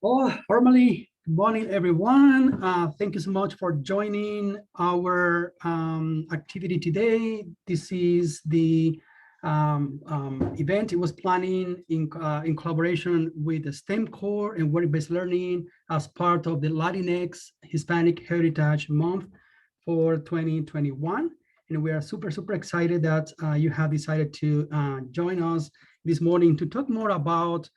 Oh, formally, good morning, everyone. Thank you so much for joining our activity today. This is the event. It was planning in collaboration with the STEM Core and Work-Based Learning as part of the Latinx Hispanic Heritage Month for 2021. And we are super excited that you have decided to join us this morning to talk more about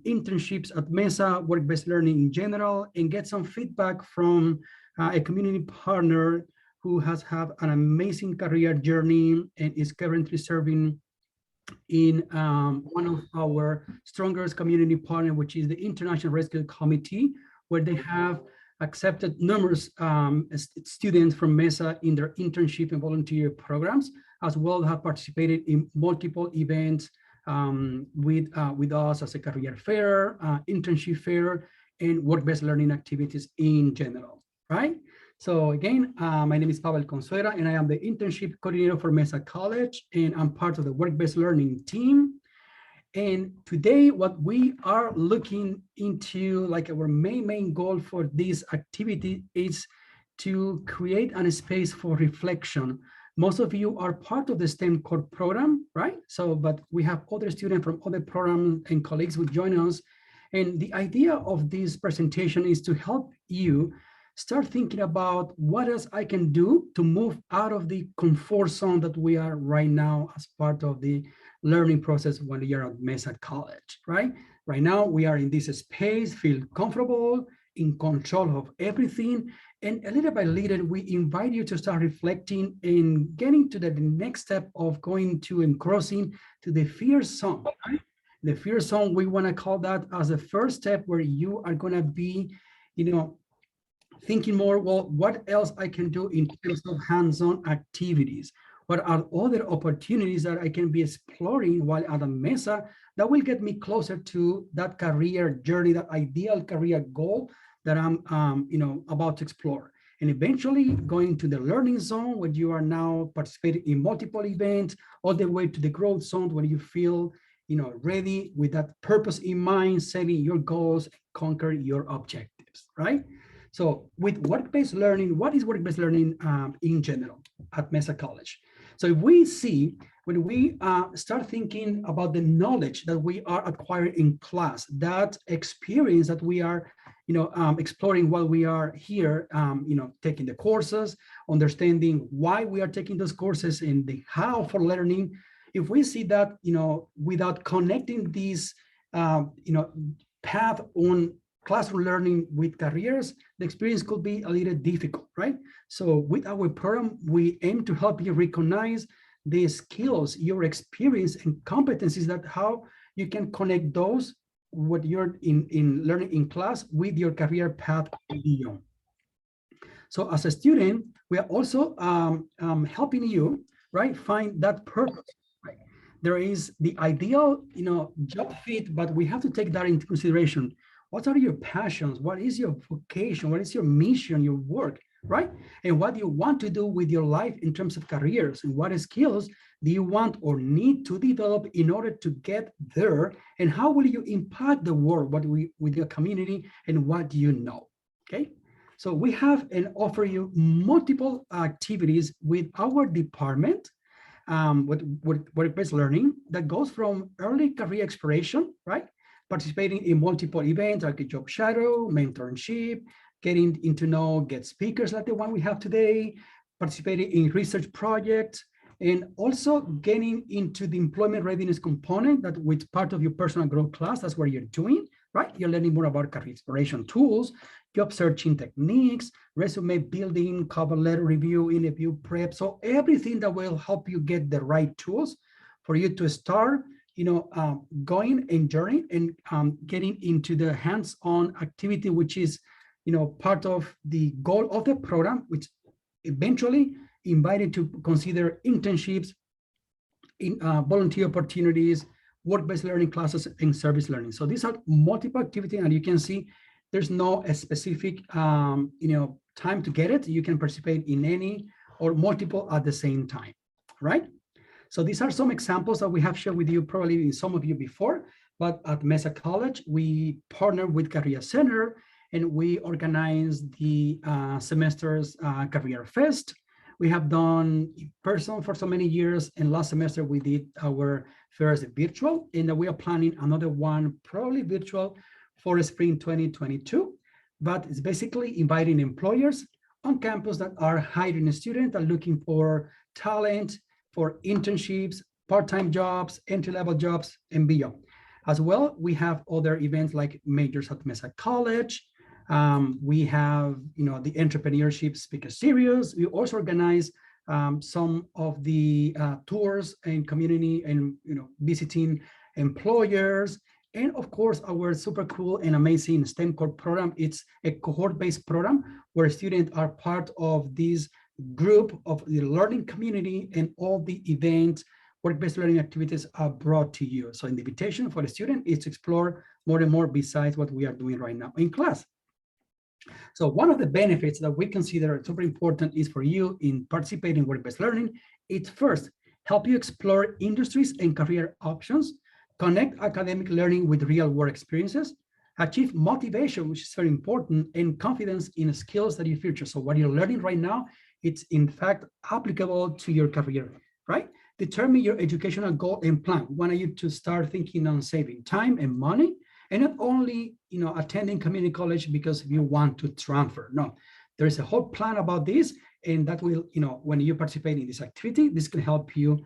internships at Mesa, work-based learning in general, and get some feedback from a community partner who has had an amazing career journey and is currently serving in one of our strongest community partner, which is the International Rescue Committee, where they have accepted numerous students from Mesa in their internship and volunteer programs, as well have participated in multiple events with us as a career fair, internship fair, and work-based learning activities in general, right? So again, my name is Pavel Consuera, and I am the internship coordinator for Mesa College, and I'm part of the work-based learning team. And today, what we are looking into, like our main goal for this activity is to create a space for reflection. Most of you are part of the STEM core program, right? So, but we have other students from other programs and colleagues who join us. And the idea of this presentation is to help you start thinking about what else I can do to move out of the comfort zone that we are right now as part of the learning process when you're at Mesa College, right? Right now, we are in this space, feel comfortable, in control of everything. And a little by little, we invite you to start reflecting and getting to the next step of going to and crossing to the fear zone, right? The fear zone, we want to call that as the first step where you are going to be, thinking more, well, what else I can do in terms of hands-on activities? What are other opportunities that I can be exploring while at a Mesa that will get me closer to that career journey, that ideal career goal that I'm about to explore? And eventually going to the learning zone where you are now participating in multiple events, all the way to the growth zone when you feel ready with that purpose in mind, setting your goals, conquer your objectives, right? So with work-based learning, what is work-based learning in general at Mesa College? So if we see, when we start thinking about the knowledge that we are acquiring in class, that experience that we are exploring while we are here, taking the courses, understanding why we are taking those courses and the how for learning, if we see that, without connecting this, path on classroom learning with careers, the experience could be a little difficult, right? So with our program, we aim to help you recognize the skills, your experience and competencies, that how you can connect those, what you're in learning in class, with your career path beyond. So as a student, we are also helping you, right, find that purpose. Right? There is the ideal, job fit, but we have to take that into consideration. What are your passions? What is your vocation? What is your mission, your work, right? And what do you want to do with your life in terms of careers? And what skills do you want or need to develop in order to get there? And how will you impact the world with your community, and what do you know? Okay. So we have and offer you multiple activities with our department, with work-based learning, that goes from early career exploration, right? Participating in multiple events like a job shadow, mentorship, getting into know guest speakers like the one we have today, participating in research projects, and also getting into the employment readiness component, that with part of your personal growth class, that's what you're doing, right? You're learning more about career exploration tools, job searching techniques, resume building, cover letter review, interview prep. So everything that will help you get the right tools for you to start going and journey and getting into the hands-on activity, which is, part of the goal of the program, which eventually invited to consider internships, in volunteer opportunities, work-based learning classes, and service learning. So these are multiple activities, and you can see there's no specific, time to get it. You can participate in any or multiple at the same time, right? So these are some examples that we have shared with you, probably some of you before, But at Mesa College, we partner with Career Center, and we organize the semester's Career Fest. We have done person for so many years, and last semester we did our first virtual, and we are planning another one, probably virtual, for spring 2022. But it's basically inviting employers on campus that are hiring a student and looking for talent, for internships, part-time jobs, entry-level jobs, and beyond. As well, we have other events like Majors at Mesa College. We have, the Entrepreneurship Speaker Series. We also organize some of the tours and community and, visiting employers. And of course, our super cool and amazing STEM core program. It's a cohort-based program where students are part of this group of the learning community, and all the events, work-based learning activities are brought to you. So the invitation for the student is to explore more and more besides what we are doing right now in class. So one of the benefits that we consider super important is for you in participating in work-based learning. It's first, help you explore industries and career options, connect academic learning with real-world experiences, achieve motivation, which is very important, and confidence in skills that you future. So what you're learning right now, it's in fact applicable to your career, right? Determine your educational goal and plan. We want you to start thinking on saving time and money, and not only, attending community college because you want to transfer. No, there is a whole plan about this, and that will, when you participate in this activity, this can help you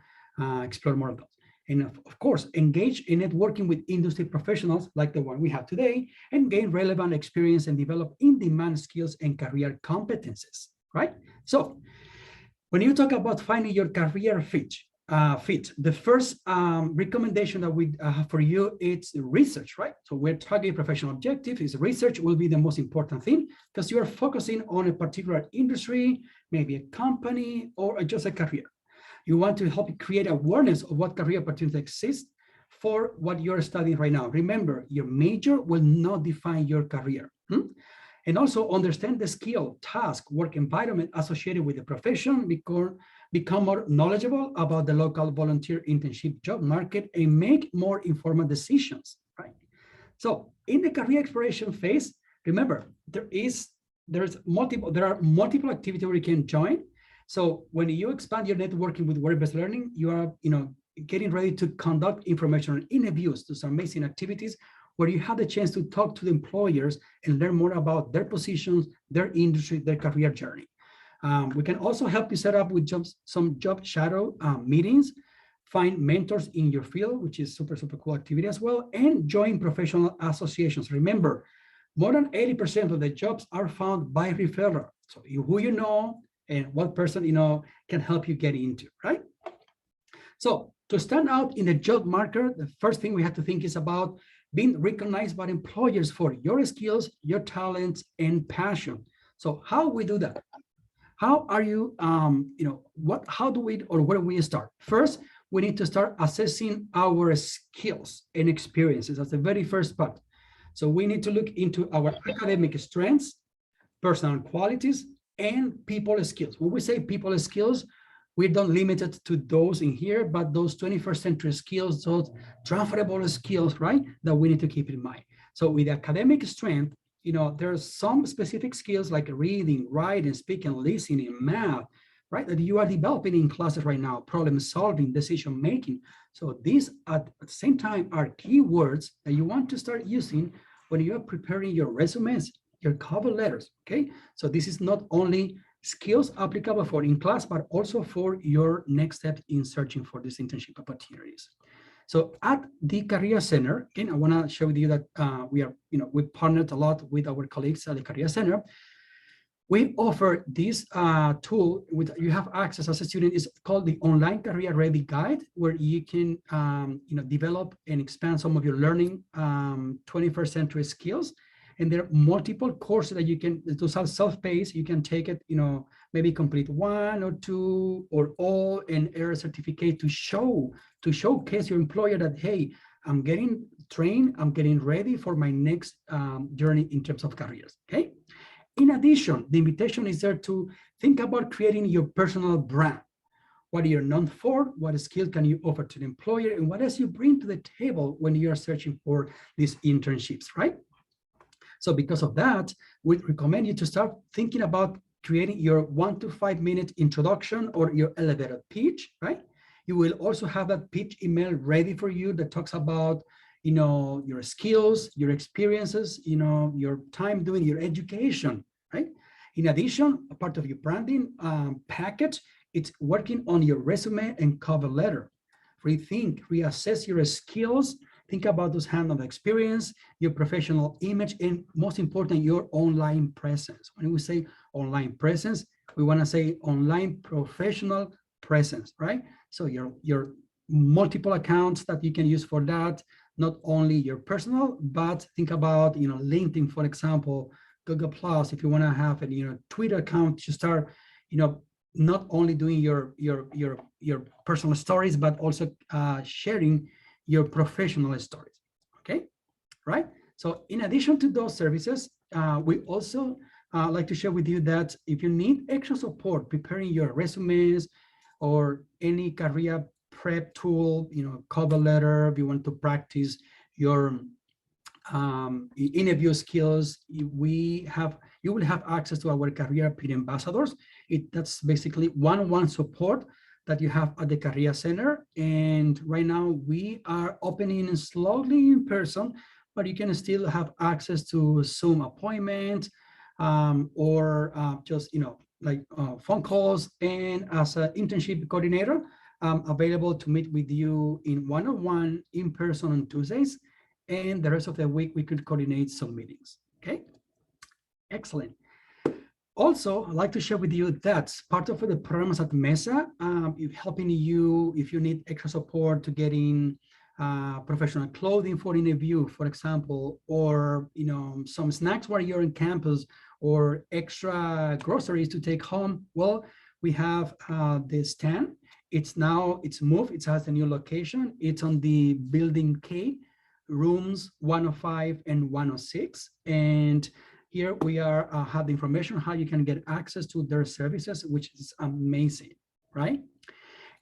explore more of those. And of course, engage in networking with industry professionals like the one we have today, and gain relevant experience and develop in-demand skills and career competences, right? So when you talk about finding your career fit, the first recommendation that we have for you is research, right? So we're targeting professional objective is research will be the most important thing, because you are focusing on a particular industry, maybe a company, or just a career. You want to help create awareness of what career opportunities exist for what you're studying right now. Remember, your major will not define your career. And also understand the skill, task, work environment associated with the profession, become more knowledgeable about the local volunteer internship job market, and make more informed decisions, right? So in the career exploration phase, remember, there are multiple activities where you can join. So when you expand your networking with work-based learning, you are, getting ready to conduct informational interviews to some amazing activities where you have the chance to talk to the employers and learn more about their positions, their industry, their career journey. We can also help you set up with some job shadow meetings, find mentors in your field, which is super, super cool activity as well, and join professional associations. Remember, more than 80% of the jobs are found by referral. So who you know and what person can help you get into, right? So to stand out in the job market, the first thing we have to think is about being recognized by employers for your skills, your talents, and passion. So how we do that? How are you, how do we, or where do we start? First, we need to start assessing our skills and experiences. That's the very first part. So we need to look into our academic strengths, personal qualities, and people skills. When we say people skills, we don't limit it to those in here, but those 21st century skills, those transferable skills, right, that we need to keep in mind. So with academic strength, there's some specific skills like reading, writing, speaking, listening, math, right, that you are developing in classes right now, problem solving, decision making. So these at the same time are keywords that you want to start using when you are preparing your resumes, your cover letters, okay? So this is not only skills applicable for in class, but also for your next step in searching for these internship opportunities. So at the Career Center, again, I want to show you that we partnered a lot with our colleagues at the Career Center. We offer this tool with you have access as a student. Is called the Online Career Ready Guide, where you can develop and expand some of your learning 21st century skills. And there are multiple courses that you can do self-paced. You can take it, maybe complete one or two or all, and earn a certificate to showcase your employer that, hey, I'm getting trained, I'm getting ready for my next journey in terms of careers. Okay. In addition, the invitation is there to think about creating your personal brand. what you're known for, what skill can you offer to the employer, and what else you bring to the table when you are searching for these internships, right? So because of that, we recommend you to start thinking about creating your 1 to 5 minute introduction or your elevator pitch, right? You will also have that pitch email ready for you that talks about, your skills, your experiences, your time doing your education, right? In addition, a part of your branding package, it's working on your resume and cover letter. Rethink, reassess your skills, think about those hands-on experience, your professional image, and most important, your online presence. When we say online presence, we want to say online professional presence, right? So your multiple accounts that you can use for that, not only your personal, but think about, LinkedIn, for example, Google Plus, if you want to have a, Twitter account to start, not only doing your personal stories, but also sharing your professional stories, okay, right? So in addition to those services, we also like to share with you that if you need extra support preparing your resumes or any career prep tool, cover letter, if you want to practice your interview skills, you will have access to our career peer ambassadors. That's basically one-on-one support that you have at the Career Center. And right now we are opening slowly in person, but you can still have access to Zoom appointments or just, like phone calls. And as an internship coordinator, I'm available to meet with you in one-on-one in person on Tuesdays. And the rest of the week, we could coordinate some meetings, okay? Excellent. Also, I'd like to share with you that part of the programs at Mesa, helping you if you need extra support to getting professional clothing for interview, for example, or some snacks while you're on campus, or extra groceries to take home. Well, we have the stand. It's moved. It has a new location. It's on the building K, rooms 105 and 106. And here we have the information on how you can get access to their services, which is amazing, right?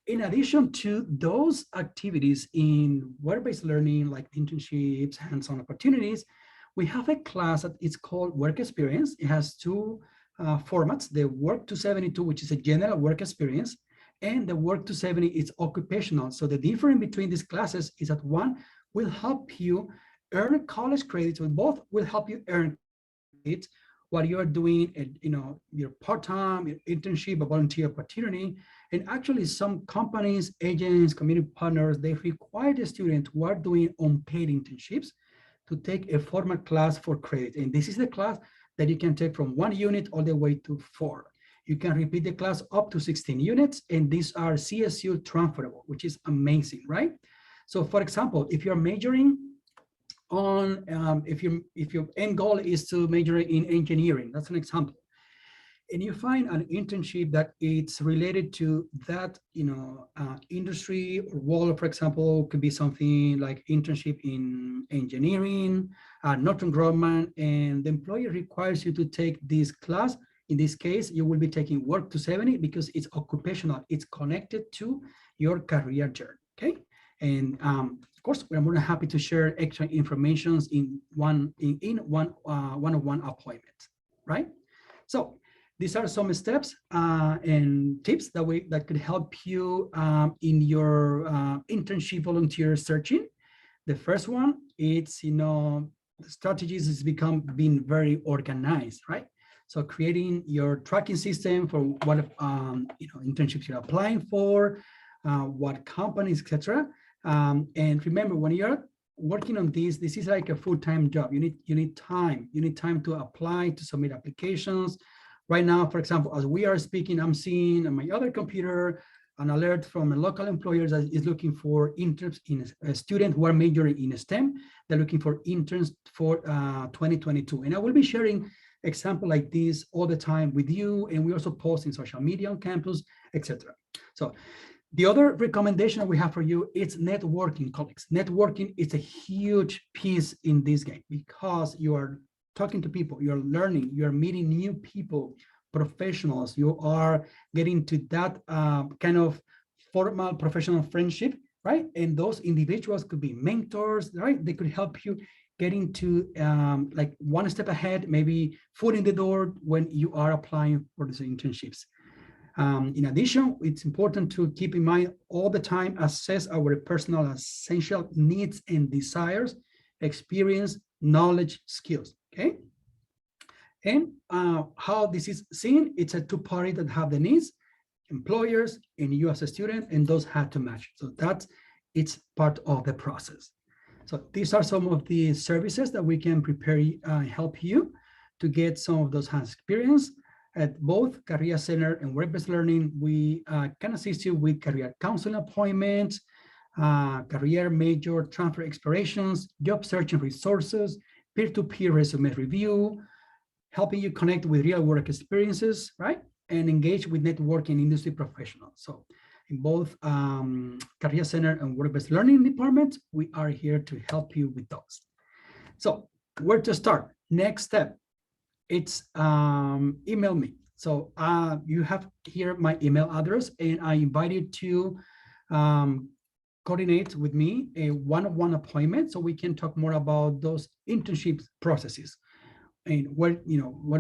In addition to those activities in work-based learning, like internships, hands-on opportunities, we have a class that is called Work Experience. It has two formats, the Work 272, which is a general work experience, and the Work 270 is occupational. So the difference between these classes is that one will help you earn college credits, or both will help you earn credits while you are doing your part-time, your internship, a volunteer opportunity. And actually some companies, agents, community partners, they require the students who are doing unpaid internships to take a formal class for credit. And this is the class that you can take from 1 unit all the way to 4. You can repeat the class up to 16 units, and these are CSU transferable, which is amazing, right? So for example, if you're majoring on, if your end goal is to major in engineering, that's an example, and you find an internship that it's related to that, industry or role, for example, could be something like internship in engineering, Northrop Grumman, and the employer requires you to take this class. In this case, you will be taking Work 270 because it's occupational. It's connected to your career journey, okay? And of course, we're more than happy to share extra information in one-on-one appointment, right? So these are some steps and tips that could help you in your internship volunteer searching. The first one, it's, the strategies is being very organized, right? So creating your tracking system for what internships you're applying for, what companies, etc. And remember, when you're working on this is like a full-time job. You need time. You need time to apply, to submit applications. Right now, for example, as we are speaking, I'm seeing on my other computer an alert from a local employer that is looking for interns in a student who are majoring in STEM. They're looking for interns for 2022. And I will be sharing example like this all the time with you. And we also post in social media on campus, etc. So the other recommendation we have for you is networking, colleagues. Networking is a huge piece in this game because you are talking to people, you're learning, you're meeting new people, professionals, you are getting to that kind of formal professional friendship, right? And those individuals could be mentors, right? They could help you get into like one step ahead, maybe foot in the door when you are applying for these internships. In addition, it's important to keep in mind all the time, assess our personal essential needs and desires, experience, knowledge, skills, okay? And how this is seen, it's a two-party that have the needs, employers and you as a student, and those have to match. So it's part of the process. So these are some of the services that we can prepare, help you to get some of those hands experience. At both Career Center and Work-Based Learning, we can assist you with career counseling appointments, career major transfer explorations, job searching resources, peer-to-peer resume review, helping you connect with real work experiences, right? And engage with networking industry professionals. So in both Career Center and Work-Based Learning departments, we are here to help you with those. So where to start? Next step, it's email me. So you have here my email address, and I invite you to coordinate with me a one-on-one appointment so we can talk more about those internship processes and what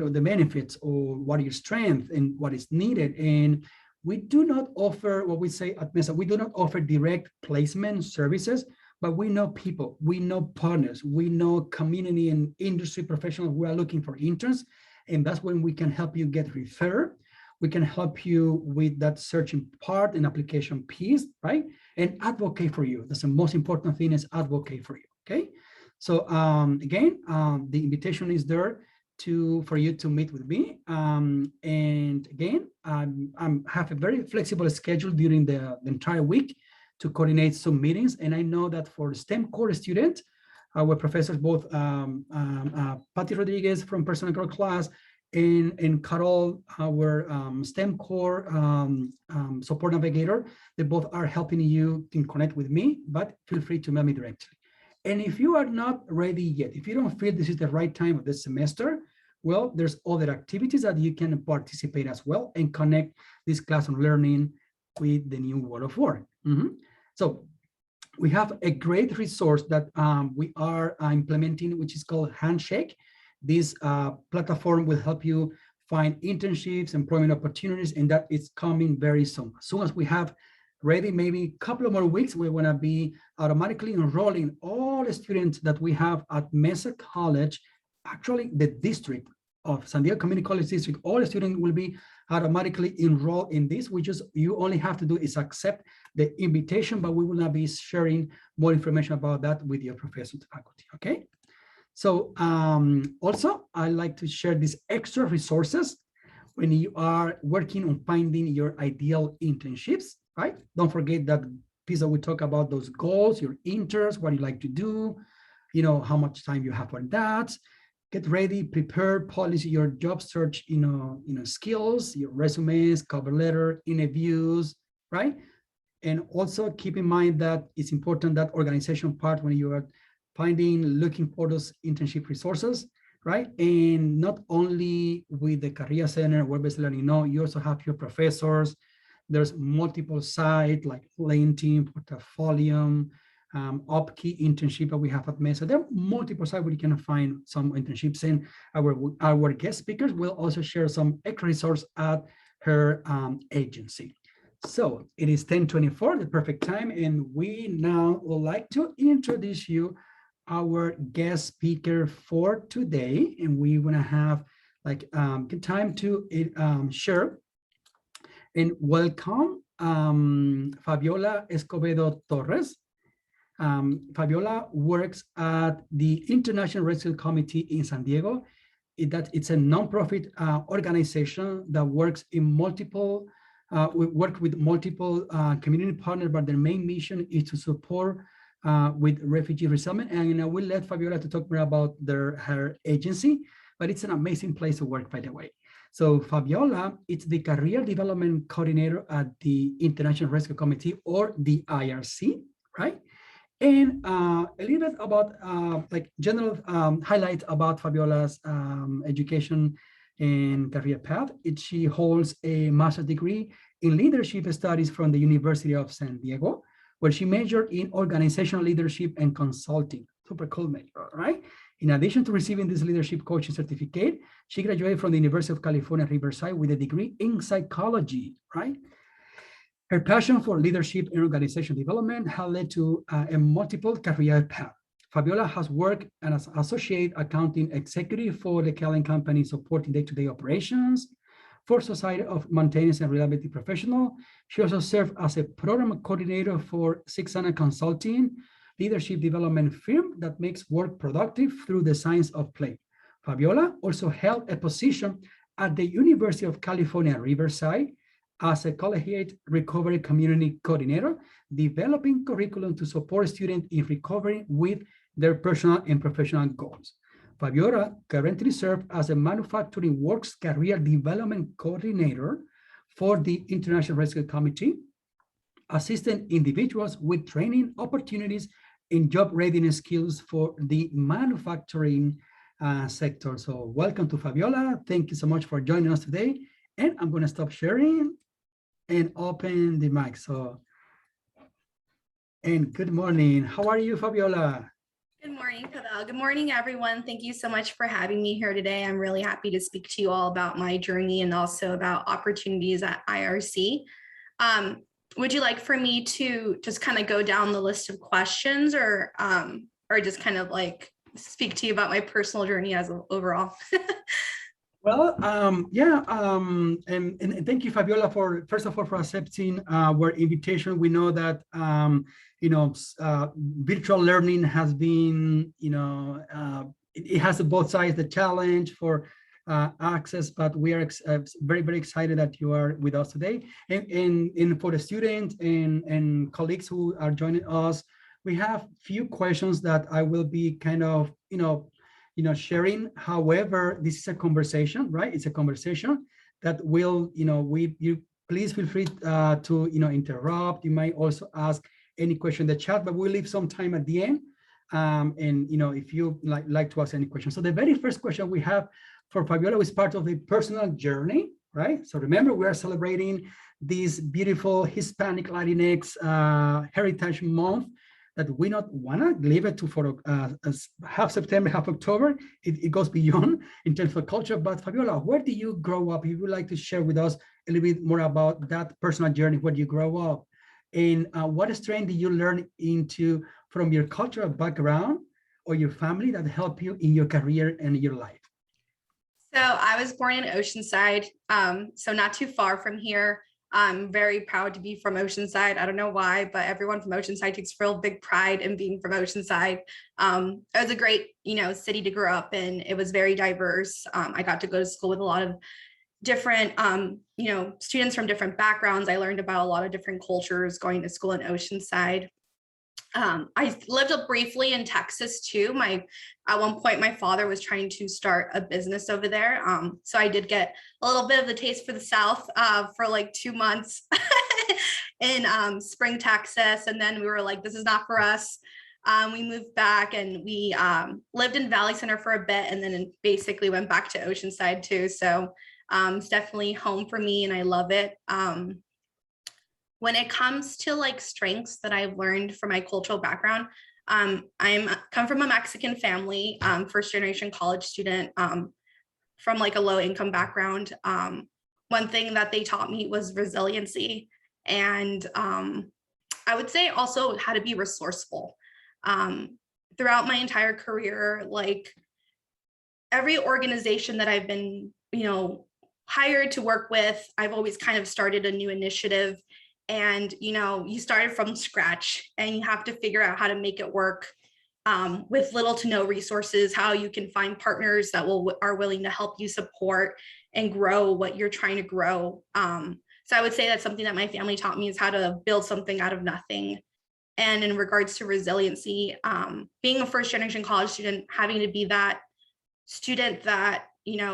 are the benefits, or what are your strengths and what is needed. And we do not offer, what we say at Mesa, we do not offer direct placement services, but we know people, we know partners, we know community and industry professionals who are looking for interns. And that's when we can help you get referred. We can help you with that searching part and application piece, right? And advocate for you. That's the most important thing, is advocate for you, okay? So again, the invitation is there for you to meet with me. And again, I have a very flexible schedule during the entire week to coordinate some meetings. And I know that for STEM core students, our professors, both Patty Rodriguez from Personal Growth class and Carol, our STEM core support navigator, they both are helping you to connect with me, but feel free to mail me directly. And if you are not ready yet, if you don't feel this is the right time of the semester, well, there's other activities that you can participate as well and connect this classroom learning with the new world of work. So we have a great resource that we are implementing, which is called Handshake. This platform will help you find internships, employment opportunities, and that is coming very soon. As soon as we have ready, maybe a couple of more weeks, we're going to be automatically enrolling all the students that we have at Mesa College. Actually, the district of San Diego Community College District, all the students will be automatically enrolled in this. You only have to do is accept the invitation, but we will not be sharing more information about that with your professors and faculty, okay? So also, I like to share these extra resources when you are working on finding your ideal internships, right? Don't forget that piece that we talk about, those goals, your interests, what you like to do, how much time you have for that. Get ready, prepare, polish your job search, skills, your resumes, cover letter, interviews, right? And also keep in mind that it's important, that organization part, when you are looking for those internship resources, right? And not only with the Career Center, Work-Based Learning, no, you also have your professors. There's multiple sites like LinkedIn, Portfolio, UpKey internship that we have at Mesa. There are multiple sites where you can find some internships, and our guest speakers will also share some extra resource at her agency. So it is 10:24, the perfect time, and we now would like to introduce you our guest speaker for today, and we want to have good time to share and welcome Fabiola Escobedo Torres. Fabiola works at the International Rescue Committee in San Diego. It's a nonprofit organization that works in multiple, we work with multiple community partners, but their main mission is to support with refugee resettlement. And I will let Fabiola to talk more about her agency, but it's an amazing place to work, by the way. So Fabiola, it's the Career Development Coordinator at the International Rescue Committee, or the IRC, right? And a little bit about general highlights about Fabiola's education and career path. She holds a master's degree in leadership studies from the University of San Diego, where she majored in organizational leadership and consulting. Super cool major, right? In addition to receiving this leadership coaching certificate, she graduated from the University of California, Riverside with a degree in psychology, right? Her passion for leadership and organization development has led to a multiple career path. Fabiola has worked as associate accounting executive for the Kellen Company, supporting day-to-day operations. For Society of Maintenance and Reliability Professional, she also served as a program coordinator for 600 Consulting, leadership development firm that makes work productive through the science of play. Fabiola also held a position at the University of California, Riverside, as a collegiate recovery community coordinator, developing curriculum to support students in recovery with their personal and professional goals. Fabiola currently serves as a Manufacturing Works Career Development Coordinator for the International Rescue Committee, assisting individuals with training opportunities and job readiness skills for the manufacturing sector. So welcome to Fabiola. Thank you so much for joining us today. And I'm going to stop sharing and open the mic. So, and good morning. How are you, Fabiola? Good morning, Pavel. Good morning, everyone. Thank you so much for having me here today. I'm really happy to speak to you all about my journey and also about opportunities at IRC. Would you like for me to just kind of go down the list of questions or just kind of like speak to you about my personal journey as overall? Well, and thank you, Fabiola, for first of all for accepting our invitation. We know that virtual learning has been, it has both sides, the challenge for access, but we are very, very excited that you are with us today. And for the students and colleagues who are joining us, we have few questions that I will be kind of, sharing. However, this is a conversation, right? It's a conversation that will, you please feel free to, interrupt. You might also ask any question in the chat, but we'll leave some time at the end. If you like to ask any question. So the very first question we have for Fabiola is part of the personal journey, right? So remember, we are celebrating this beautiful Hispanic Latinx Heritage Month, that we not want to leave it to for half September, half October. It goes beyond in terms of culture. But Fabiola, where do you grow up? If you would like to share with us a little bit more about that personal journey, where you grow up, and what strength did you learn into from your cultural background or your family that helped you in your career and your life? So I was born in Oceanside, so not too far from here. I'm very proud to be from Oceanside. I don't know why, but everyone from Oceanside takes real big pride in being from Oceanside. It was a great, city to grow up in. It was very diverse. I got to go to school with a lot of different, students from different backgrounds. I learned about a lot of different cultures going to school in Oceanside. I lived briefly in Texas too. At one point, my father was trying to start a business over there. So I did get a little bit of the taste for the South for like 2 months in Spring, Texas. And then we were like, this is not for us. We moved back and we lived in Valley Center for a bit and then basically went back to Oceanside too. So it's definitely home for me and I love it. When it comes to like strengths that I've learned from my cultural background, I'm come from a Mexican family, first generation college student from like a low income background. One thing that they taught me was resiliency. And I would say also how to be resourceful. Throughout my entire career, like every organization that I've been, hired to work with, I've always kind of started a new initiative. And, you started from scratch and you have to figure out how to make it work with little to no resources, how you can find partners that are willing to help you support and grow what you're trying to grow. So I would say that's something that my family taught me is how to build something out of nothing. And in regards to resiliency, being a first generation college student, having to be that student that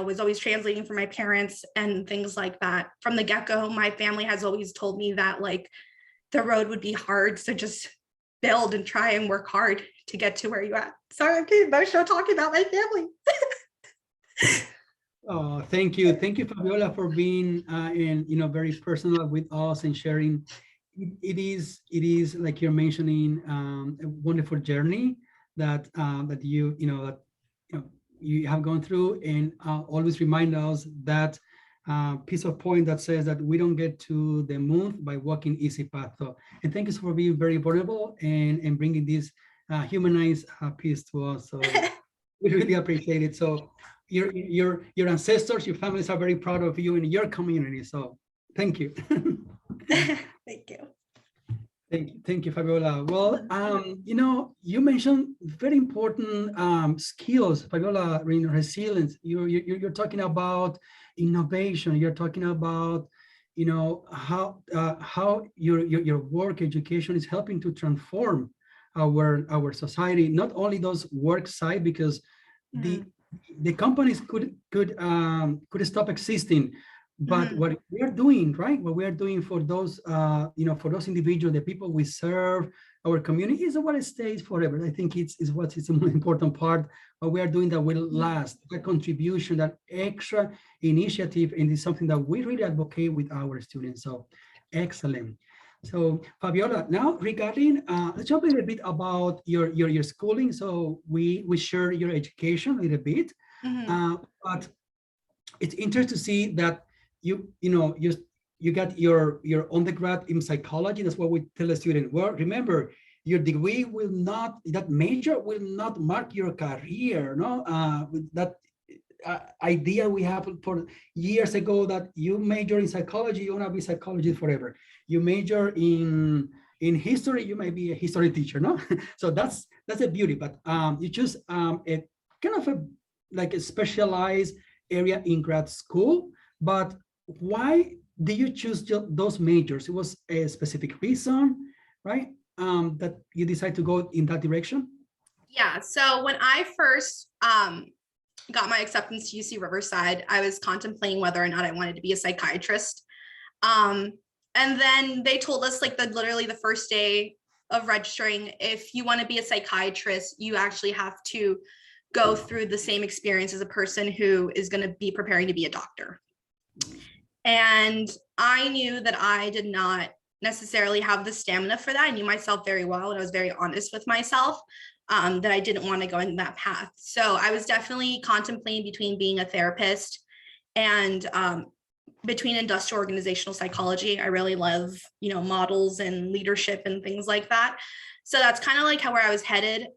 was always translating for my parents and things like that. From the get-go, my family has always told me that like the road would be hard. So just build and try and work hard to get to where you're at. Sorry, I'm getting emotional talking about my family. Oh, thank you, Fabiola, for being in very personal with us and sharing. It is like you're mentioning a wonderful journey that you have gone through, and always remind us that piece of point that says that we don't get to the moon by walking easy path. So, and thank you for being very vulnerable and bringing this humanized piece to us. So we really appreciate it. So your ancestors, your families are very proud of you and your community. So thank you. Thank you. Thank you, Fabiola. Well, you mentioned very important skills, Fabiola, in resilience. You're talking about innovation. You're talking about, how your work education is helping to transform our society. Not only those work side, because the Mhm. the companies could stop existing, but Mhm. what we are doing, right, what we are doing for those for those individuals, the people we serve, our community, is what stays forever. I think it's what is the most important part. What we are doing that will last, that contribution, that extra initiative, and it's something that we really advocate with our students. So excellent. So Fabiola, now regarding let's jump a little bit about your schooling. So we share your education a little bit, Mhm. but it's interesting to see that you got your undergrad in psychology. That's what we tell a student. Well, remember, your degree will not, that major will not mark your career. No, that idea we have for years ago, that you major in psychology, you want to be psychologist forever. You major in history, you may be a history teacher. No, so that's a beauty. But you choose a kind of a like a specialized area in grad school. But why did you choose those majors? It was a specific reason, right? That you decide to go in that direction? Yeah. So when I first got my acceptance to UC Riverside, I was contemplating whether or not I wanted to be a psychiatrist. Um, and then they told us, like, literally the first day of registering, if you want to be a psychiatrist, you actually have to go through the same experience as a person who is going to be preparing to be a doctor. And I knew that I did not necessarily have the stamina for that. I knew myself very well, and I was very honest with myself, that I didn't want to go in that path. So I was definitely contemplating between being a therapist and between industrial organizational psychology. I really love, models and leadership and things like that. So that's kind of like where I was headed.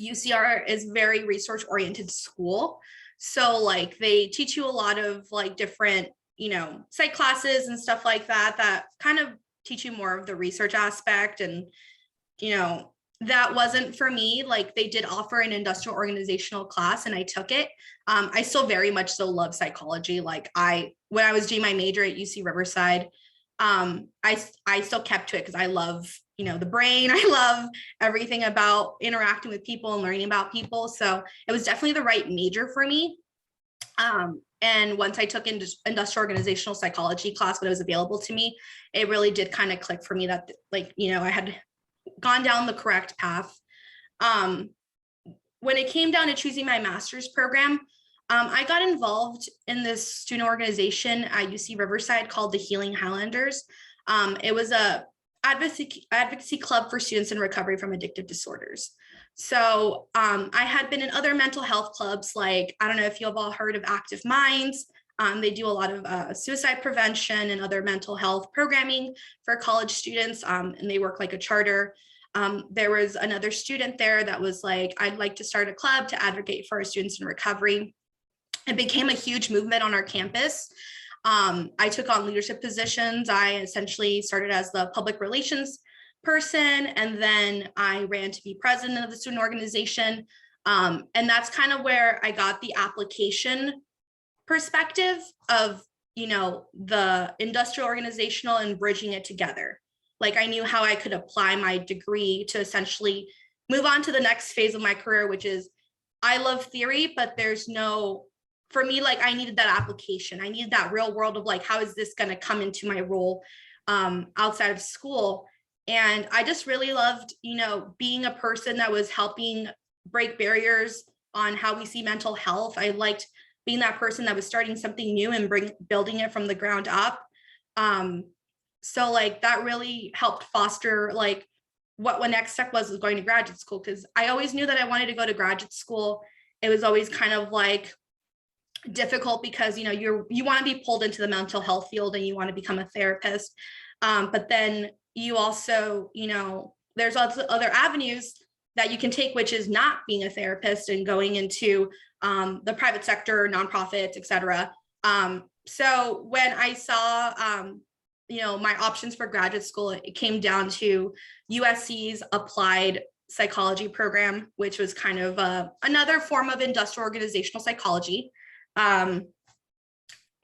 UCR is very research oriented school. So like they teach you a lot of like different, psych classes and stuff like that, that kind of teach you more of the research aspect. And, that wasn't for me. Like they did offer an industrial organizational class and I took it. I still very much so love psychology. Like when I was doing my major at UC Riverside, I still kept to it because I love, the brain. I love everything about interacting with people and learning about people. So it was definitely the right major for me. And once I took industrial organizational psychology class when it was available to me, it really did kind of click for me that, like, I had gone down the correct path. Um, when it came down to choosing my master's program, I got involved in this student organization at UC Riverside called the Healing Highlanders. It was a advocacy club for students in recovery from addictive disorders. So I had been in other mental health clubs, like, I don't know if you've all heard of Active Minds. They do a lot of suicide prevention and other mental health programming for college students, and they work like a charter. There was another student there that was like, I'd like to start a club to advocate for our students in recovery. It became a huge movement on our campus. I took on leadership positions. I essentially started as the public relations person, and then I ran to be president of the student organization. And that's kind of where I got the application perspective of, the industrial organizational and bridging it together. Like I knew how I could apply my degree to essentially move on to the next phase of my career, which is, I love theory, but there's no, for me, like I needed that application. I needed that real world of like, how is this going to come into my role outside of school? And I just really loved, being a person that was helping break barriers on how we see mental health. I liked being that person that was starting something new and building it from the ground up. So like that really helped foster like what next step was going to graduate school, because I always knew that I wanted to go to graduate school. It was always kind of like difficult because, you know, you want to be pulled into the mental health field and you want to become a therapist. But then you also, you know, there's also other avenues that you can take, which is not being a therapist and going into the private sector, nonprofits, et cetera. So when I saw, you know, my options for graduate school, it came down to USC's applied psychology program, which was kind of another form of industrial organizational psychology. And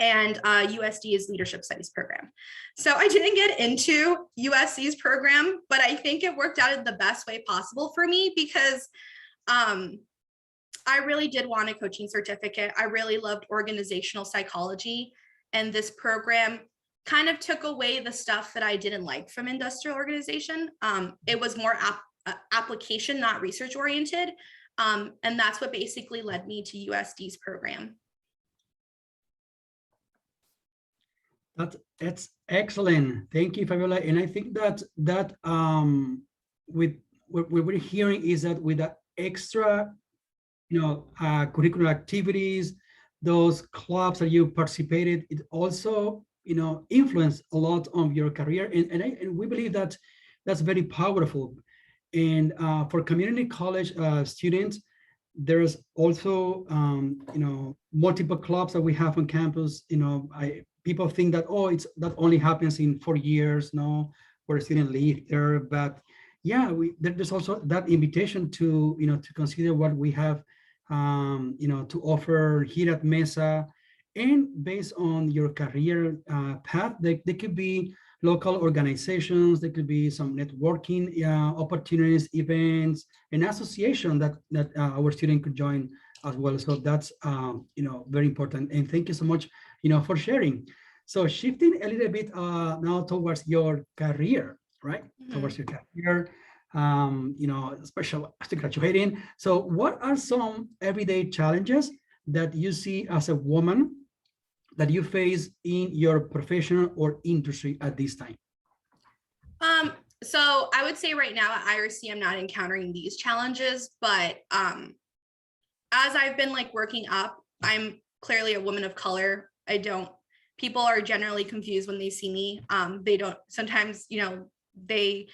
USD's leadership studies program. So I didn't get into USC's program, but I think it worked out in the best way possible for me because I really did want a coaching certificate. I really loved organizational psychology, and this program kind of took away the stuff that I didn't like from industrial organization. It was more application, not research oriented. And that's what basically led me to USD's program. That's excellent. Thank you, Fabiola. And I think that with what we're hearing is that with the extra, you know, curricular activities, those clubs that you participated, it also, you know, influenced a lot on your career. And we believe that that's very powerful. And for community college students, there's also, you know, multiple clubs that we have on campus. You know, people think that, oh, that only happens in 4 years, no, where students leave there. But yeah, there's also that invitation to, you know, to consider what we have, you know, to offer here at Mesa. And based on your career path, there could be local organizations, there could be some networking opportunities, events, and association that our student could join as well. So that's, you know, very important. And thank you so much, you know, for sharing. So shifting a little bit now towards your career, right? Mm-hmm. Towards your career, you know, especially after graduating. So what are some everyday challenges that you see as a woman that you face in your profession or industry at this time? So I would say right now at IRC, I'm not encountering these challenges, but as I've been like working up, I'm clearly a woman of color. People are generally confused when they see me. They don't, sometimes, you know, they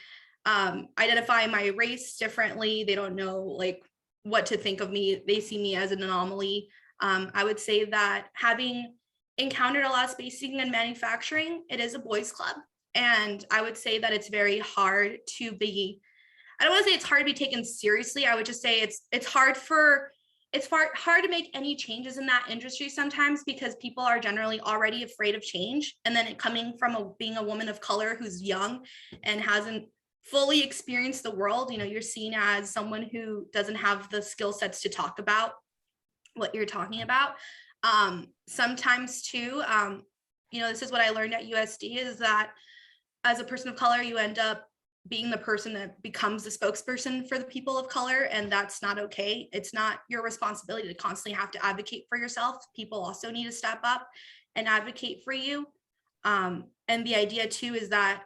identify my race differently. They don't know like what to think of me. They see me as an anomaly. I would say that having encountered a lot of spacing and manufacturing, it is a boys club. And I would say that it's very hard to be, I don't want to say it's hard to be taken seriously. I would just say it's hard to make any changes in that industry sometimes because people are generally already afraid of change. And then it coming from being a woman of color who's young and hasn't fully experienced the world, you know, you're seen as someone who doesn't have the skill sets to talk about what you're talking about. Sometimes too, you know, this is what I learned at USD is that as a person of color, you end up being the person that becomes the spokesperson for the people of color, and that's not okay. It's not your responsibility to constantly have to advocate for yourself. People also need to step up and advocate for you. And the idea too is that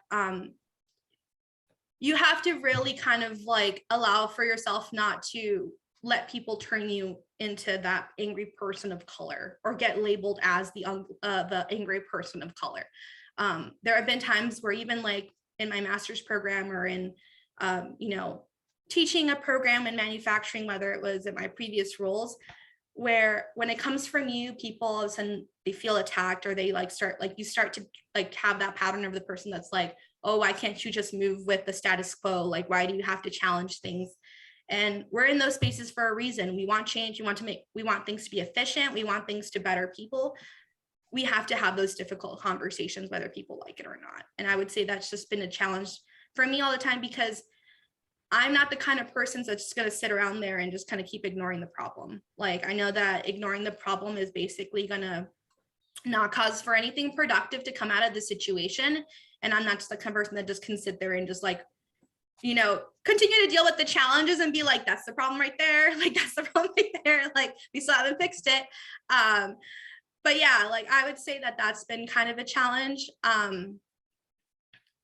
you have to really kind of like allow for yourself not to let people turn you into that angry person of color or get labeled as the angry person of color. There have been times where even like in my master's program or in, you know, teaching a program in manufacturing, whether it was in my previous roles, where when it comes from you, people all of a sudden they feel attacked or they like you start to like have that pattern of the person that's like, oh, why can't you just move with the status quo? Like, why do you have to challenge things? And we're in those spaces for a reason. We want change. We want things to be efficient. We want things to better people. We have to have those difficult conversations, whether people like it or not. And I would say that's just been a challenge for me all the time because I'm not the kind of person that's just going to sit around there and just kind of keep ignoring the problem. Like, I know that ignoring the problem is basically going to not cause for anything productive to come out of the situation. And I'm not just the kind of person that just can sit there and just like continue to deal with the challenges and be like, that's the problem right there. Like, that's the problem right there. Like, we still haven't fixed it. But yeah, like, I would say that that's been kind of a challenge.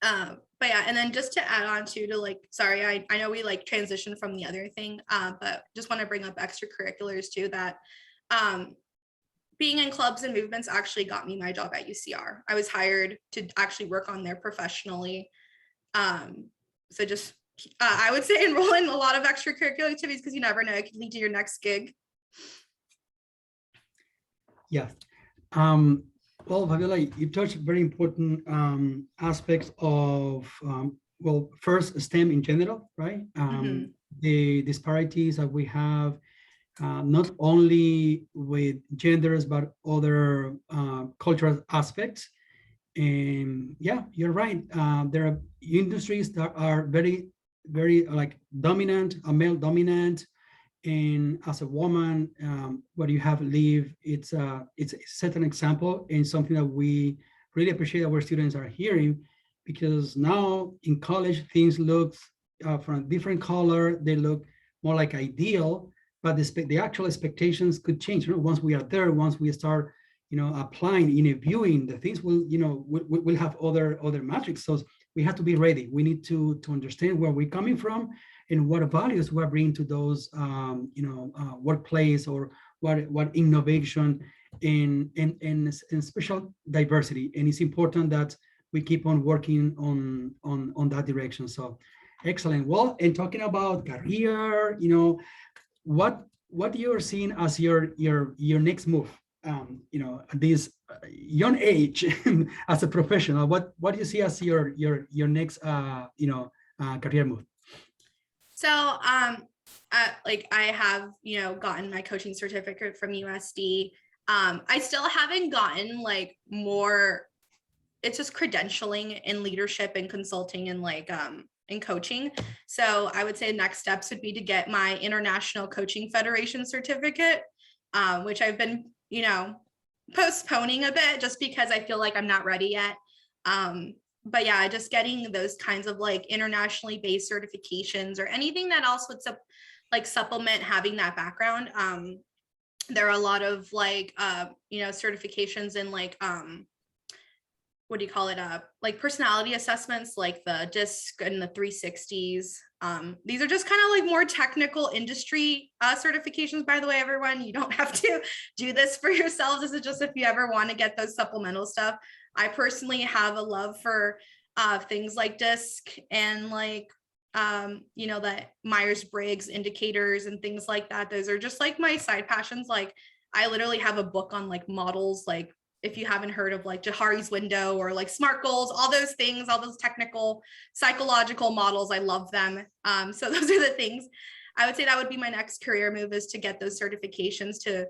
But yeah, and then just to add on to like, sorry, I know we like transitioned from the other thing, but just want to bring up extracurriculars too, that being in clubs and movements actually got me my job at UCR. I was hired to actually work on there professionally. So just, I would say enroll in a lot of extracurricular activities because you never know, it could lead to your next gig. Yeah. Well, Fabiola, you touched very important aspects of, well, first STEM in general, right? The disparities that we have, not only with genders, but other cultural aspects. And yeah, you're right. There are industries that are very, very like dominant, male dominant. And as a woman, what you have lived, it's a set an example and something that we really appreciate our students are hearing, because now in college things look from a different color, they look more like ideal, but the actual expectations could change. Once we are there, once we start, applying, viewing the things, will we'll have other metrics. So we have to be ready. We need to understand where we're coming from and what values we're bringing to those workplace, or what innovation and special diversity. And it's important that we keep on working on that direction. So excellent. Well, and talking about career, what you're seeing as your next move, at this young age as a professional, what do you see as your next career move? So like I have gotten my coaching certificate from USD. I still haven't gotten like more, it's just credentialing in leadership and consulting and like in coaching. So I would say next steps would be to get my International Coaching Federation certificate, which I've been postponing a bit just because I feel like I'm not ready yet. But yeah, just getting those kinds of like internationally based certifications or anything that else would supplement having that background. There are a lot of like certifications in like what do you call it, like personality assessments, like the DISC and the 360s. These are just kind of like more technical industry certifications, by the way, everyone. You don't have to do this for yourselves. This is just if you ever want to get those supplemental stuff. I personally have a love for things like DISC and like, the Myers-Briggs indicators and things like that. Those are just like my side passions. Like I literally have a book on like models, like if you haven't heard of like Johari's window or like SMART goals, all those things, all those technical psychological models, I love them. So those are the things I would say that would be my next career move, is to get those certifications to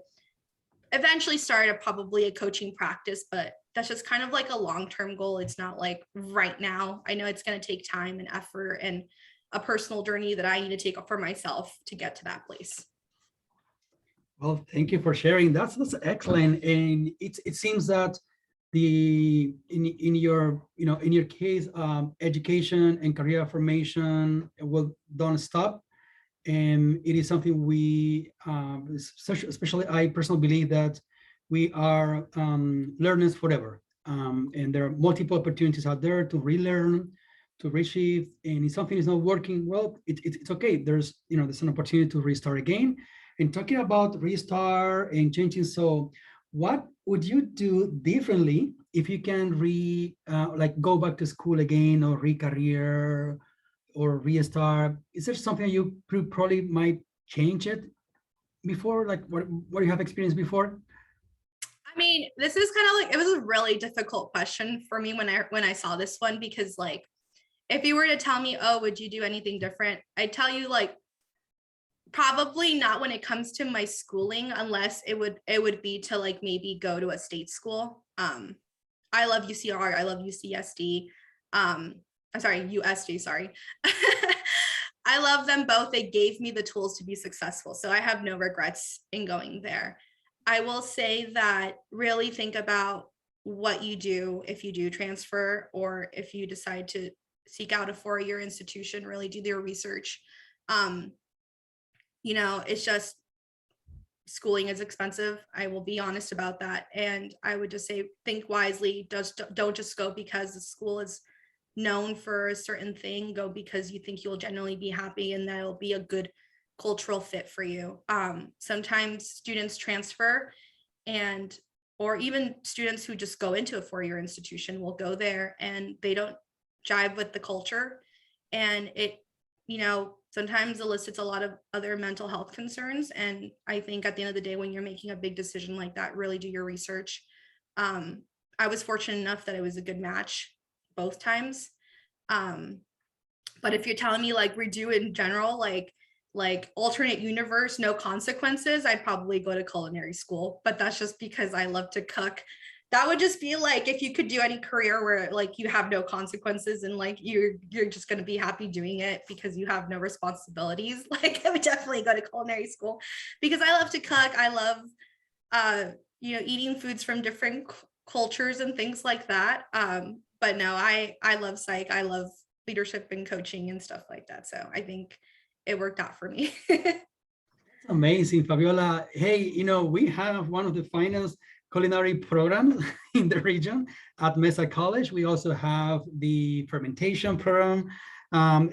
eventually start probably a coaching practice, but that's just kind of like a long-term goal. It's not like right now. I know it's going to take time and effort and a personal journey that I need to take for myself to get to that place. Well, thank you for sharing. That's excellent. And it seems that in your case, education and career formation don't stop. And it is something we, especially I personally believe that we are learners forever. And there are multiple opportunities out there to relearn, to reshift. And if something is not working well, it's okay. There's an opportunity to restart again. And talking about restart and changing, so what would you do differently if you can like go back to school again, or re-career or restart? Is there something you probably might change it before, like what you have experienced before? I mean, this is kind of like, it was a really difficult question for me when I saw this one, because like, if you were to tell me, oh, would you do anything different? I'd tell you like, probably not when it comes to my schooling, unless it would be to like maybe go to a state school. I love UCR, I love UCSD. I'm sorry, USD, sorry. I love them both. They gave me the tools to be successful. So I have no regrets in going there. I will say that really think about what you do if you do transfer, or if you decide to seek out a 4-year institution, really do their research. It's just schooling is expensive. I will be honest about that. And I would just say, think wisely. Don't just go because the school is known for a certain thing. Go because you think you'll generally be happy and that'll be a good cultural fit for you. Sometimes students transfer or even students who just go into a 4-year institution will go there and they don't jive with the culture. And it, sometimes elicits a lot of other mental health concerns. And I think at the end of the day, when you're making a big decision like that, really do your research. I was fortunate enough that it was a good match both times. But if you're telling me like redo it in general, like alternate universe, no consequences, I'd probably go to culinary school. But that's just because I love to cook. That would just be like if you could do any career where like you have no consequences and like you're just going to be happy doing it because you have no responsibilities. Like I would definitely go to culinary school because I love to cook. I love eating foods from different cultures and things like that. But no, I love psych. I love leadership and coaching and stuff like that. So I think it worked out for me. Amazing, Fabiola. Hey, we have one of the finest culinary programs in the region at Mesa College. We also have the fermentation program. What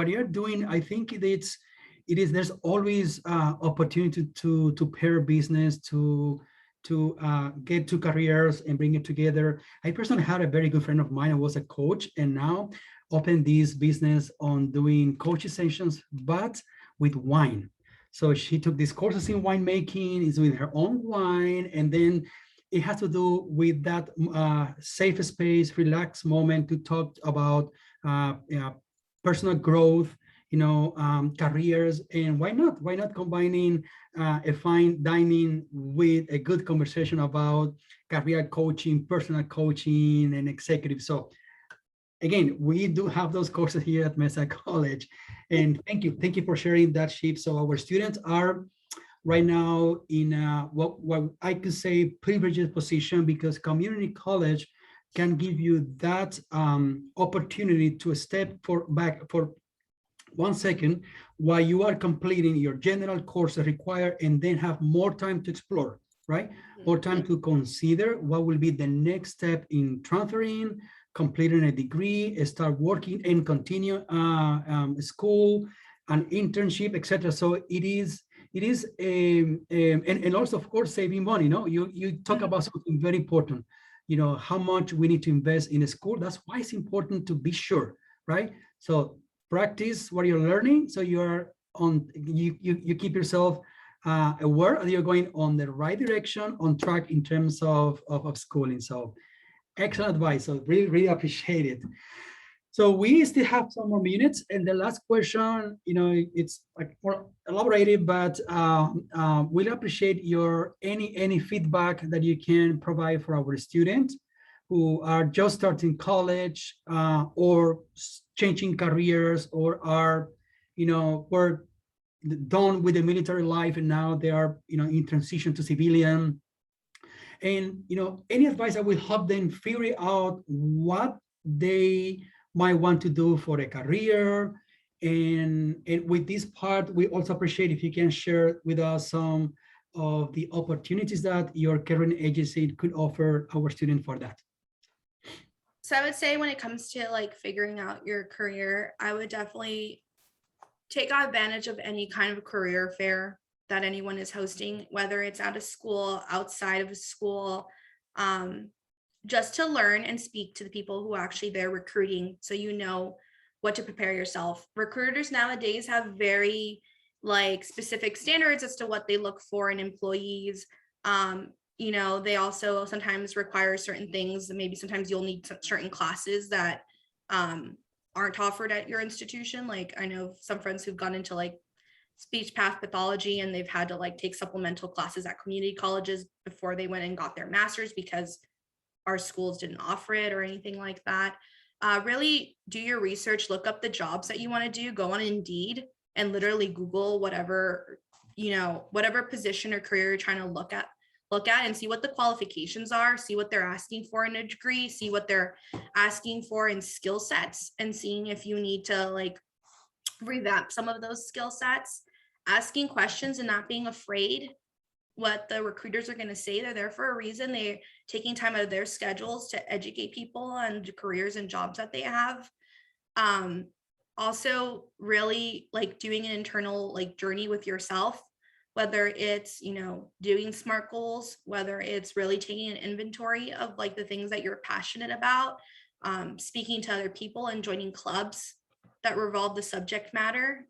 you're doing, I think there's always opportunity to pair business, to get two careers and bring it together. I personally had a very good friend of mine who was a coach and now opened this business on doing coaching sessions, but with wine. So she took these courses in winemaking, is with her own wine, and then it has to do with that safe space, relaxed moment to talk about personal growth, careers, and why not combining a fine dining with a good conversation about career coaching, personal coaching, and executive. So again, we do have those courses here at Mesa College, and thank you for sharing that, Ship. So our students are right now in what I could say privileged position because community college can give you that opportunity to step back for 1 second while you are completing your general courses required and then have more time to explore, right? More time to consider what will be the next step in transferring, completing a degree, start working and continue school, an internship, etc. So it is and also of course saving money. You talk about something very important, how much we need to invest in a school. That's why it's important to be sure, right? So practice what you're learning so you keep yourself aware that you're going on the right direction, on track in terms of schooling. So excellent advice. So really appreciate it. So we still have some more minutes, and the last question, it's like more elaborated, but we'll appreciate your any feedback that you can provide for our students who are just starting college or changing careers or are, were done with the military life and now they are, in transition to civilian. And, any advice that will help them figure out what they might want to do for a career. And with this part, we also appreciate if you can share with us some of the opportunities that your current agency could offer our students for that. So I would say when it comes to like figuring out your career, I would definitely take advantage of any kind of career fair that anyone is hosting, whether it's at a school, outside of a school, just to learn and speak to the people who are actually there recruiting, so you know what to prepare yourself. Recruiters nowadays have very like specific standards as to what they look for in employees. They also sometimes require certain things. Maybe sometimes you'll need certain classes that aren't offered at your institution. Like I know some friends who've gone into like speech path pathology and they've had to like take supplemental classes at community colleges before they went and got their master's because our schools didn't offer it or anything like that. Really do your research, look up the jobs that you want to do, go on Indeed and literally Google whatever position or career you're trying to look look at and see what the qualifications are, see what they're asking for in a degree, see what they're asking for in skill sets, and seeing if you need to like revamp some of those skill sets, asking questions and not being afraid what the recruiters are going to say. They're there for a reason. They're taking time out of their schedules to educate people on careers and jobs that they have. Also really like doing an internal like journey with yourself, whether it's, you know, doing SMART goals, whether it's really taking an inventory of like the things that you're passionate about, speaking to other people and joining clubs that revolve the subject matter.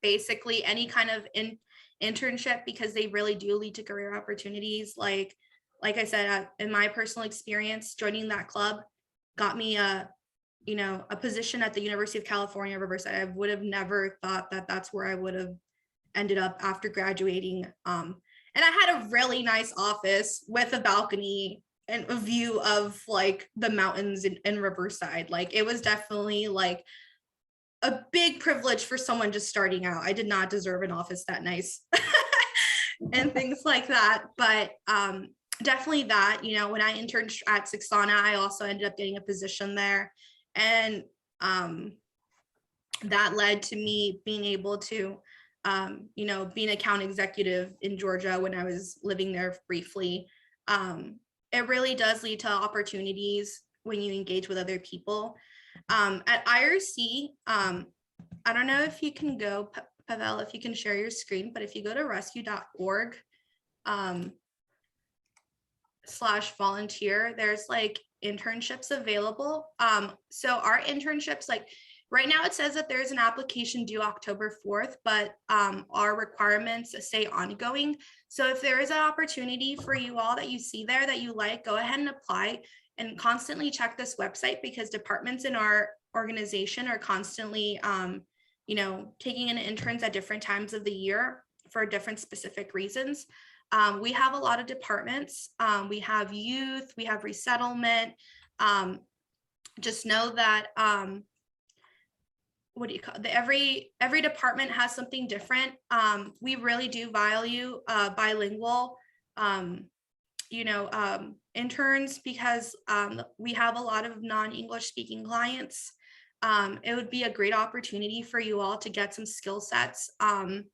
Basically any kind of internship, because they really do lead to career opportunities. Like I said, in my personal experience, joining that club got me a position at the University of California, Riverside. I would have never thought that that's where I would have ended up after graduating. And I had a really nice office with a balcony and a view of like the mountains in Riverside. Like it was definitely like a big privilege for someone just starting out. I did not deserve an office that nice and things like that. But definitely that, you know, when I interned at Sixana, I also ended up getting a position there. And that led to me being able to, you know, be an account executive in Georgia when I was living there briefly. It really does lead to opportunities when you engage with other people. At IRC, I don't know if you can go, Pavel, if you can share your screen, but if you go to rescue.org /volunteer, there's like internships available. So our internships, like right now it says that there's an application due October 4th, but our requirements say ongoing. So if there is an opportunity for you all that you see there that you like, go ahead and apply. And constantly check this website, because departments in our organization are constantly, you know, taking in interns at different times of the year for different specific reasons. We have a lot of departments. We have youth, we have resettlement. Just know that, what do you call it? Every department has something different. We really do value bilingual, you know, interns, because we have a lot of non-English speaking clients. It would be a great opportunity for you all to get some skill sets in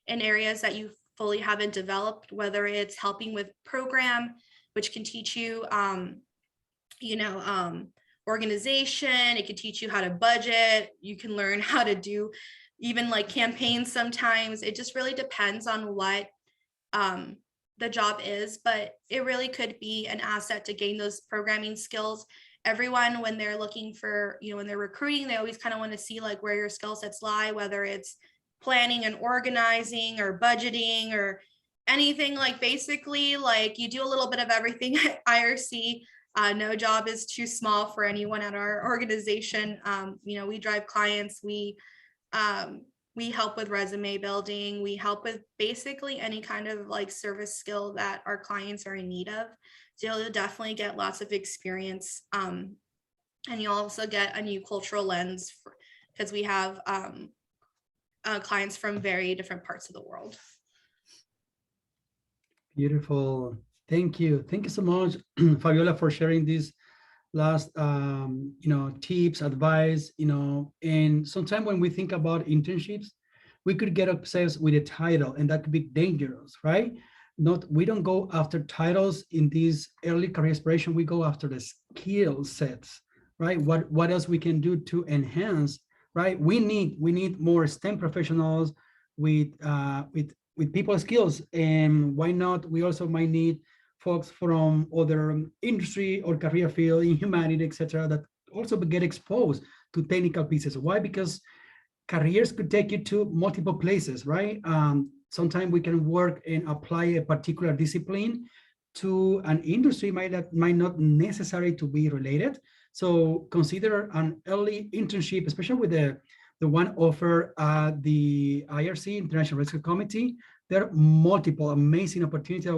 areas that you fully haven't developed, whether it's helping with program, which can teach you, you know, organization. It can teach you how to budget. You can learn how to do even like campaigns sometimes. It just really depends on what the job is, but it really could be an asset to gain those programming skills. Everyone, when they're looking for, you know, when they're recruiting, they always kind of want to see like where your skill sets lie, whether it's planning and organizing or budgeting or anything. Like basically like you do a little bit of everything at IRC. No job is too small for anyone at our organization. You know, we drive clients, we help with resume building. We help with basically any kind of like service skill that our clients are in need of. So you'll definitely get lots of experience. And you'll also get a new cultural lens, because we have clients from very different parts of the world. Beautiful. Thank you. Thank you so much, Fabiola, for sharing these last, you know, tips, advice, you know. And sometimes when we think about internships, we could get obsessed with a title, and that could be dangerous, right? We don't go after titles in this early career exploration. We go after the skill sets, right? What else we can do to enhance, right? We need more STEM professionals with people skills, and why not? We also might need folks from other industry or career field in humanity, etc., that also get exposed to technical pieces. Why? Because careers could take you to multiple places, right? Sometimes we can work and apply a particular discipline to an industry might not necessarily to be related. So consider an early internship, especially with the one offered at the IRC, International Rescue Committee. There are multiple amazing opportunities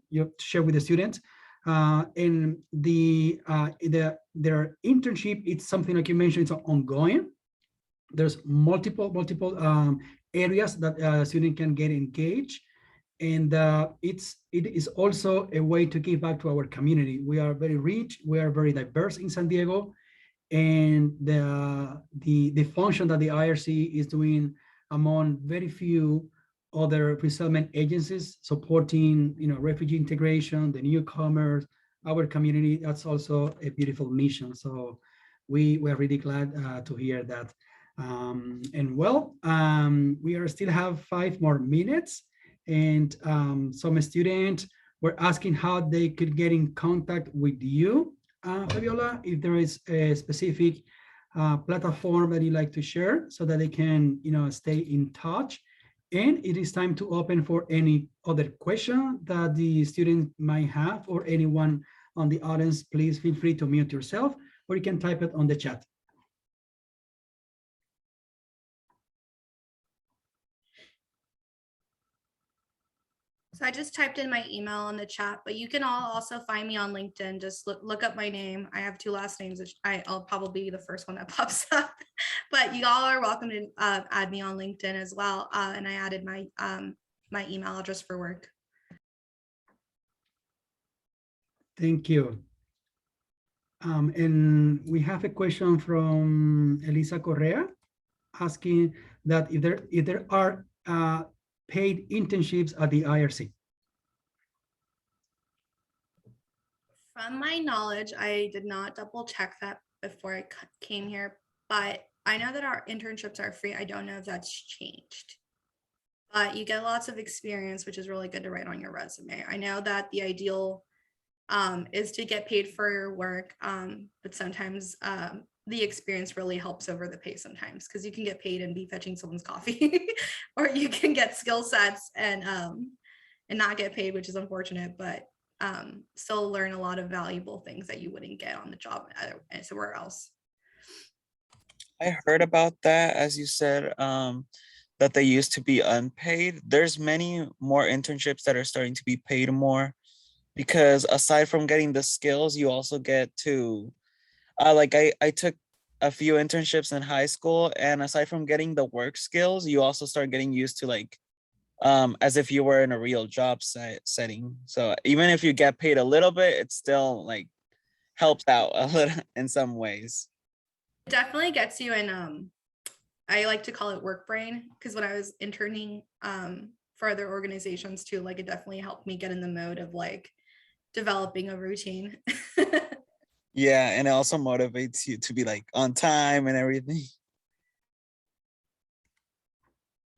you share with the students. And their internship, it's something like you mentioned, it's ongoing. There's multiple areas that a student can get engaged. and it is also a way to give back to our community. We are very rich, we are very diverse in San Diego, and the function that the IRC is doing among very few other resettlement agencies supporting, refugee integration, the newcomers, our community. That's also a beautiful mission. So we are really glad to hear that. And well, we are still have 5 more minutes, and some students were asking how they could get in contact with you, Fabiola, if there is a specific platform that you like to share so that they can, stay in touch. And it is time to open for any other question that the student might have, or anyone on the audience. Please feel free to mute yourself, or you can type it on the chat. So I just typed in my email in the chat, but you can all also find me on LinkedIn. Just look up my name. I have 2 last names, which I'll probably be the first one that pops up. But you all are welcome to add me on LinkedIn as well. And I added my my email address for work. Thank you. And we have a question from Elisa Correa asking that if there are paid internships at the IRC. From my knowledge, I did not double check that before I came here, but I know that our internships are free. I don't know if that's changed, but you get lots of experience, which is really good to write on your resume. I know that the ideal is to get paid for your work, but sometimes the experience really helps over the pay sometimes, because you can get paid and be fetching someone's coffee, or you can get skill sets and not get paid, which is unfortunate, but still learn a lot of valuable things that you wouldn't get on the job somewhere else. I heard about that, as you said, that they used to be unpaid. There's many more internships that are starting to be paid more, because aside from getting the skills, you also get to, like I took a few internships in high school, and aside from getting the work skills, you also start getting used to, like, as if you were in a real job setting. So even if you get paid a little bit, it still like helps out a little in some ways. It definitely gets you in, I like to call it work brain, because when I was interning for other organizations too, like it definitely helped me get in the mode of like developing a routine. Yeah, and it also motivates you to be like on time and everything.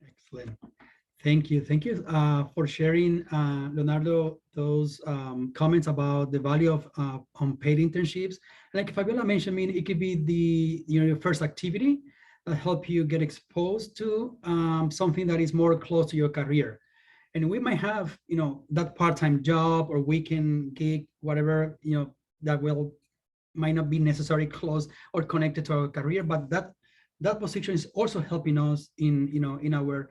Excellent. Thank you. Thank you for sharing, Leonardo, those comments about the value of unpaid internships. Like Fabiola mentioned, I mean, it could be the your first activity that help you get exposed to something that is more close to your career. And we might have, that part-time job or weekend gig, whatever, that might not be necessarily close or connected to our career, but that position is also helping us in our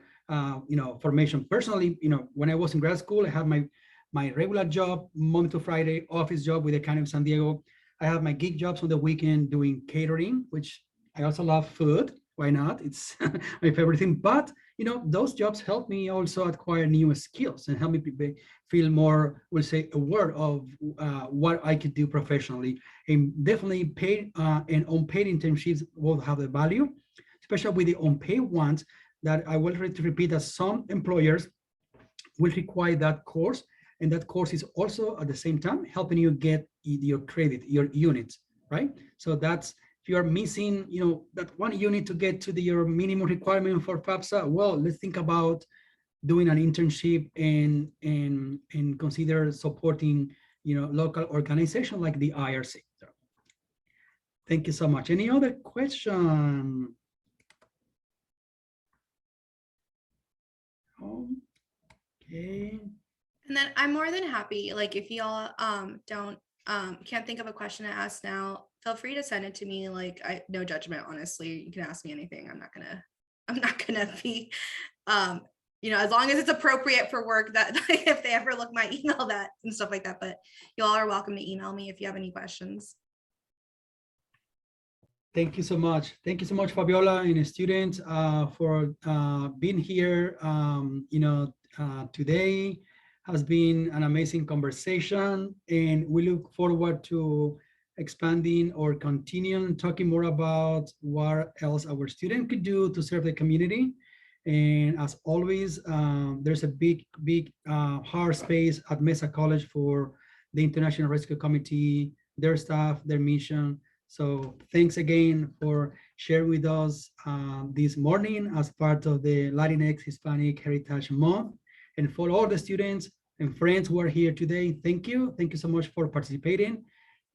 formation. Personally, when I was in grad school, I had my regular job, Monday to Friday, office job with the County of San Diego. I have my gig jobs on the weekend doing catering, which I also love food. Why not? It's my favorite thing. But those jobs help me also acquire new skills and help me feel more, we'll say, aware of what I could do professionally. And definitely paid and unpaid internships will have the value, especially with the unpaid ones, that I will repeat that some employers will require that course. And that course is also at the same time helping you get your credit, your units, right? So that's, if you're missing, that one unit to get to your minimum requirement for FAFSA, well, let's think about doing an internship and consider supporting, local organization like the IRC. So, thank you so much. Any other question? Okay. And then I'm more than happy, like if y'all can't think of a question to ask now, feel free to send it to me. Like, no judgment, honestly. You can ask me anything. I'm not gonna be as long as it's appropriate for work, that if they ever look my email, that and stuff like that. But you all are welcome to email me if you have any questions. Thank you so much. Thank you so much, Fabiola and students, for being here, today. Has been an amazing conversation, and we look forward to expanding or continuing talking more about what else our student could do to serve the community. And as always, there's a big hard space at Mesa College for the International Rescue Committee, their staff, their mission. So thanks again for sharing with us this morning as part of the Latinx Hispanic Heritage Month. And for all the students and friends who are here today, thank you. Thank you so much for participating.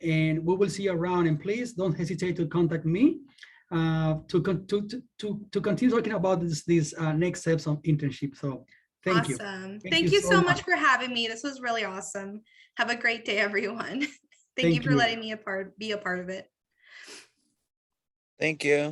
And we will see you around. And please don't hesitate to contact me to continue talking about these next steps of internship. So thank you. Awesome. Thank you so much for having me. This was really awesome. Have a great day, everyone. Thank you for letting me be a part of it. Thank you.